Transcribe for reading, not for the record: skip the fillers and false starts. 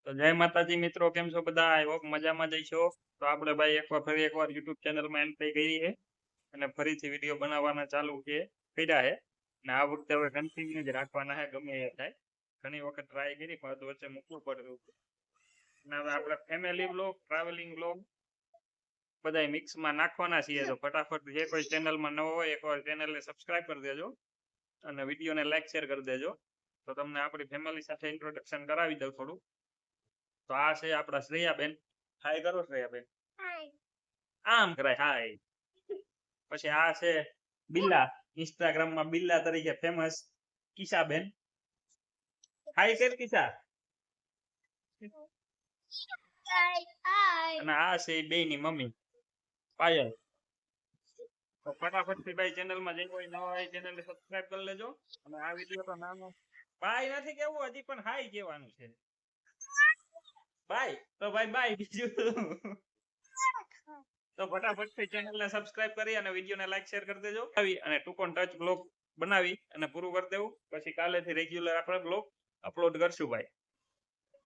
તો જય માતાજી મિત્રો, કેમ છો બધા? આઈ હોપ મજામાં જઈશો. તો આપણે ભાઈ ફરી એકવાર યુટ્યુબ ચેનલમાં એન્ટ્રી કરી છે અને ફરીથી વિડીયો બનાવવાના ચાલુ કર્યા છે. અને આ વખતે હવે કન્ટિન્યુ જ રાખવાના છે, ગમે એ થાય. ઘણી વખત ટ્રાય કરી પણ વચ્ચે મૂકવું પડ્યું. અને હવે આપણે ફેમિલી બ્લોગ, ટ્રાવેલિંગ બ્લોગ બધા મિક્સમાં નાખવાના છીએ. તો ફટાફટ જે કોઈ ચેનલમાં નવો હોય એકવાર ચેનલને સબસ્ક્રાઇબ કરી દેજો અને વિડીયોને લાઈક શેર કરી દેજો. તો તમને આપણી ફેમિલી સાથે ઇન્ટ્રોડક્શન કરાવી દઉં થોડું. તો આ છે આપણા શ્રેયાબેન. હાય કરો શ્રેયાબેન. આમ કરાય હાય. પછી આ છે બિલ્લા, ઇન્સ્ટાગ્રામમાં બિલ્લા તરીકે ફેમસ કિશાબેન. હાય કર કિશા. અને આ છે બે ની મમ્મી પાયલ. તો ફટાફટ થી ભાઈ ચેનલમાં જઈ કોઈ નવા હોય ચેનલને સબસ્ક્રાઇબ કરી લેજો. અને આ વિડીયો તો નાનો બાય નથી કેવું, હજી પણ હાય કહેવાનું છે. બાય તો ભાઈ બાય બીજું. તો ફટાફટ થી ચેનલને સબસ્ક્રાઇબ કરી અને વિડીયોને લાઈક શેર કરી દેજો. અને ટુ ઓન ટચ બ્લોગ બનાવી અને પૂરું કરી દેવું. પછી કાલેથી રેગ્યુલર આપણે બ્લોગ અપલોડ કરશું ભાઈ.